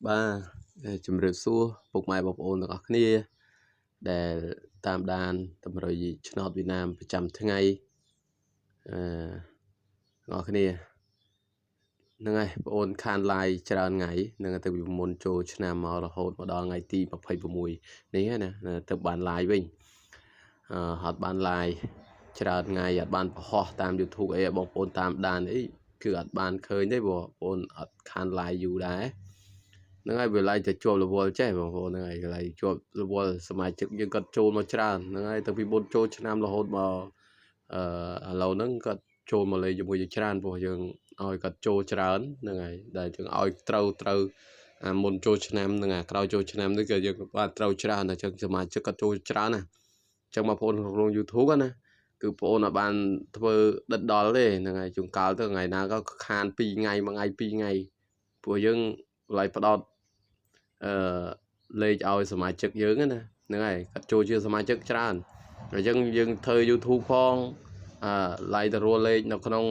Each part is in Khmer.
Baជំរាបសួរពុកម៉ែបងប្អូនទាំងអស់គ្នាដែលតាមដានតម្រុយឆ្នោតវៀតណាមប្រចាំថ្ងៃអឺទាំងអស់គ្នាហ្នឹងហើយបងប្អូនខាន live ច្រើនថ្ងៃហ្នឹងទៅពីមុនចូលឆ្នាំមករហូតមកដល់ថ្ងៃទី26នេះណាទៅបាន live វិញអត់បាន live ច្រើនថ្ងៃអត់បានបង្ហោះតាម YouTube អីបងប្អូនតាមដានអីគឺអត់បានឃើញទេបងប្អូនអត់ខាន live យូរដែរហ្នឹងហើយវាឡើងតែជាប់រវល់ចេះបងប្អូនហ្នឹងហើយកន្លែងជាប់រវល់សមាជិកយើងគាត់ចូលមកច្រើនហ្នឹងហើយទៅពីមុនចូលឆ្នាំរហូតមកឥឡូវហ្នឹងគាត់ចូលមកលេងជាមួយយើងច្រើនព្រោះយើងឲ្យគាត់ចូលច្រើនហ្នឹងហើយដែលយើងឲ្យត្រូវអាមុនចូលឆ្នាំហ្នឹងអាក្រោយចូលឆ្នាំនេះក៏យើងបានត្រូវច្រើនតែចឹងសមាជិកគាត់ចូលច្រើនណាចឹងបងប្អូនក្នុង YouTube ណាគឺបងប្អូនអត់បានធ្វើដិតដល់ទេហ្នឹងហើយជួនកាលទៅថ្ងៃណាក៏ខាន2ថ្ងៃមួយថ្ងៃ2ថ្ងៃព្រោះយើងឡៃផ្ដោតលេខឲ្យសមាជិកយើងណាហ្នឹងហើយគាត់ចូលជាសមាជិកច្រើនអញ្ចឹងយើងធ្វើ YouTube ផងឡៃទៅរស់លេខនៅក្នុង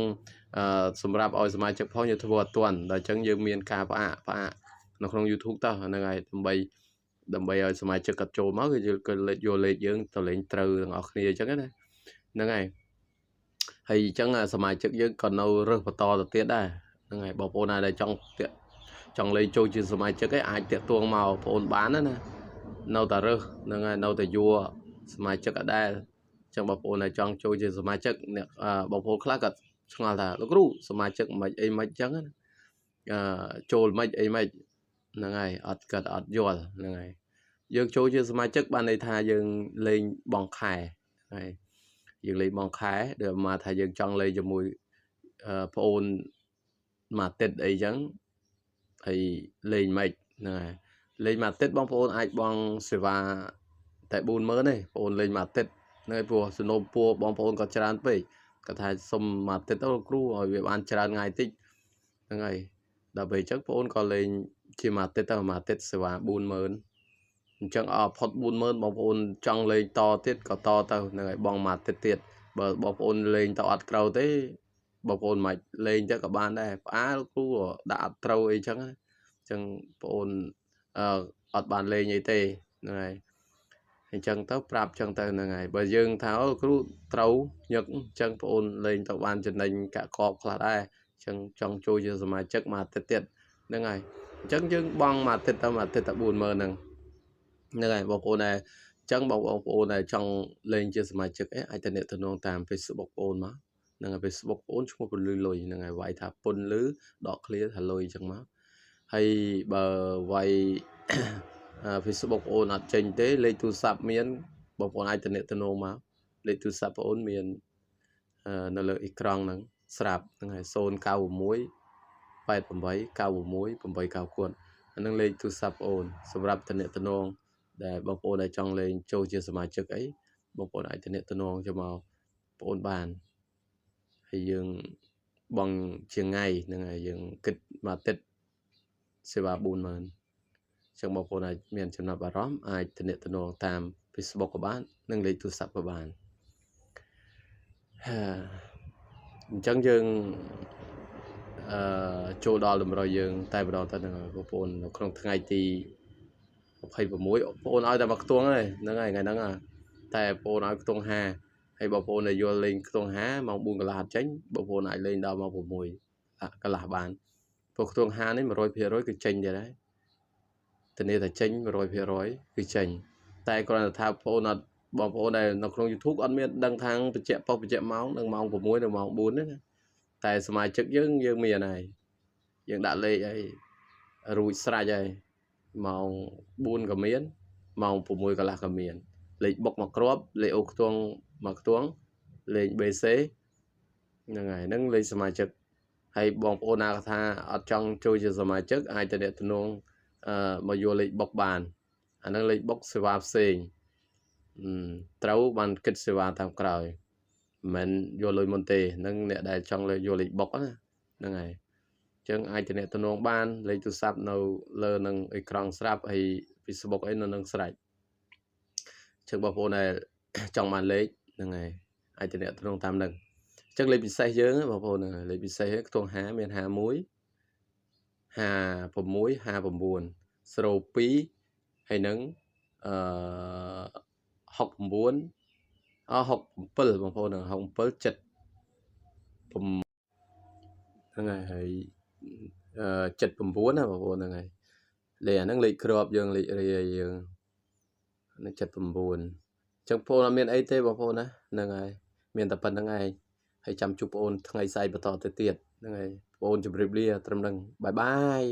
សម្រាប់ឲ្យសមាជិកផងយើងធ្វើអត់ទាន់ដល់អញ្ចឹងយើងមានការផ្អាកនៅក្នុង YouTube តោះហ្នឹងហើយដើម្បីឲ្យសមាជិកគាត់ចូលមកគឺយើងយកលេខយើងទៅលេងត្រូវទាំងអស់គ្នាអញ្ចឹងណាហ្នឹងហើយហើយអញ្ចឹងសមាជិកយើងក៏នៅរើសបន្តទៅទៀតដែរហ្នឹងហើយបងប្អូនណាដែលចង់លេងចូលជាសមាជិកឯងអាចតាក់ទងមកបងប្អូនបានណានៅតែរើសហ្នឹងហើយនៅតែយួរសមាជិកអត់ដែរអញ្ចឹងបងប្អូនដែលចង់ចូលជាសមាជិកអ្នកបងប្អូនខ្លះក៏ឆ្ងល់ថាលោកគ្រូសមាជិកមិនអីមិនអញ្ចឹងណាចូលមិនអីមិនហ្នឹងហើយអត់យល់ហ្នឹងហើយយើងចូលជាសមាជិកបានន័យថាយើងលេងបងខែហើយយើងលេងបងខែដែលមកថាយើងចង់លេងជាមួយប្អូនមួយអាទិត្យអីចឹងហើយលេងមិនហ្នឹងហើយលេងមួយអាទិត្យបងប្អូនអាចបងសេវាតែ40000ទេបងប្អូនលេងមួយអាទិត្យហ្នឹងព្រោះសនុំពួរបងប្អូនក៏ច្រើនពេកគាត់ថាសុំមួយអាទិត្យទៅគ្រូឲ្យវាបានច្រើនថ្ងៃតិចហ្នឹងហើយដល់ពេលអញ្ចឹងបងប្អូនក៏លេងជាមួយអាទិត្យទៅមួយអាទិត្យសេវា40000អញ្ចឹងផុត40000បងប្អូនចង់លេងតទៀតក៏តទៅហ្នឹងហើយបងមួយអាទិត្យទៀតបើបងប្អូនលេងទៅអត់ក្រៅទេបងប្អូនមិនលេងទៅក៏បានដែរផ្អើលគ្រូដាក់អត់ត្រូវអីចឹងណាអញ្ចឹងបងប្អូនអត់បានលេងអីទេហ្នឹងហើយអញ្ចឹងទៅប្រាប់ចឹងទៅហ្នឹងហើយបើយើងថាគ្រូត្រូវញឹកអញ្ចឹងបងប្អូនលេងទៅបានចំណេញកាក់កបខ្លះដែរអញ្ចឹងចង់ចូលជាសមាជិកមួយអាទិត្យទៀតហ្នឹងហើយអញ្ចឹងយើងបងមួយអាទិត្យទៅមួយអាទិត្យតែ40000ហ្នឹងហើយបងប្អូនដែរអញ្ចឹងបងប្អូនដែលចង់លេងជាសមាជិកអាចទៅអ្នកទំនងតាម Facebook បងប្អូនមកហ្នឹងហើយ Facebook បងប្អូនឈ្មោះពលឺលុយហ្នឹងហើយវាយថាពុនលឺដកឃ្លាថាលុយអញ្ចឹងមកហើយបើវាយFacebook បងប្អូនអត់ចេញទេលេខទូរស័ព្ទមានបងប្អូនអាចទៅអ្នកទំនងមកលេខទូរស័ព្ទបងប្អូនមាននៅលើអេក្រង់ហ្នឹងស្រាប់ហ្នឹងហើយ096 88 96 899គាត់អានឹងលេខទូរស័ព្ទបងប្អូនសម្រាប់តំណតំណងដែលបងប្អូនដែលចង់លេងចូលជាសមាជិកអីបងប្អូនអាចតំណតំណងចូលមកបងប្អូនបានហើយយើងបងជាថ្ងៃហ្នឹងហើយយើងគិតមួយអាទិត្យសេវា40000អញ្ចឹងបងប្អូនអាចមានចំណាប់អារម្មណ៍អាចតំណតំណងតាម Facebook ក៏បាននិងលេខទូរស័ព្ទក៏បានអញ្ចឹងយើងចូលដល់តម្រុយយើងតែម្ដងទៅនឹងបងប្អូននៅក្នុងថ្ងៃទី26បងប្អូនឲ្យតែមកខ្ទង់ហ្នឹងហើយថ្ងៃហ្នឹងតែបងប្អូនឲ្យខ្ទង់5ហើយបងប្អូនដែលយល់លេងខ្ទង់5ម៉ោង4កន្លះអត់ចេញបងប្អូនអាចលេងដល់ម៉ោង6កន្លះបានព្រោះខ្ទង់5នេះ 100% គឺចេញទៀតហើយធានាថាចេញ 100% គឺចេញតែគ្រាន់តែថាបងប្អូនអត់បងប្អូនដែលនៅក្នុង YouTube អត់មានដឹងខាងបញ្ជាក់ប៉ុស្តិ៍បញ្ជាក់ម៉ោងនឹងម៉ោង6ដល់ម៉ោង4ទេណាតែសមាជិកយើងមានហើយយើងដាក់លេខឲ្យរួចស្រេចហើយម៉ោង4ក៏មានម៉ោង6កន្លះក៏មានលេខបុកមកគ្រាប់លេខអូខ្ទង់មកខ្ទង់លេខ BC ហ្នឹងហើយហ្នឹងលេខសមាជិកហើយបងប្អូនណាថាអត់ចង់ចូលជាសមាជិកអាចទៅទំនងមកយកលេខបុកបានអាហ្នឹងលេខបុកសេវាផ្សេងត្រូវបានគិតសេវាតាមក្រោយមិនយកលុយមុនទេហ្នឹងអ្នកដែលចង់យកលេខបុកណាហ្នឹងហើយអញ្ចឹងអាចតំណតំណងបានលេខទូរស័ព្ទនៅលើនឹងអេក្រង់ស្រាប់ហើយ Facebook អីនៅនឹងស្រេចអញ្ចឹងបងប្អូនដែលចង់បានលេខហ្នឹងហើយអាចតំណតំណងតាមហ្នឹងអញ្ចឹងលេខពិសេសយើងបងប្អូនលេខពិសេសខ្ទង់50មាន51 5659ស្រូ2ហើយនឹង6967បងប្អូន67 7ហ្នឹងហើយ79ណាបងប្អូនហ្នឹងហើយលេខអាហ្នឹងលេខគ្រាប់យើងលេខរាយយើង79អញ្ចឹងបងប្អូនអត់មានអីទេបងប្អូនណាហ្នឹងហើយមានតែប៉ុណ្្នឹងឯងហើយចាំជួបបងប្អូនថ្ងៃស្អែកបន្តទៅទៀតហ្នឹងហើយបងប្អូនជម្រាបលាត្រឹមហ្នឹងបាយបាយ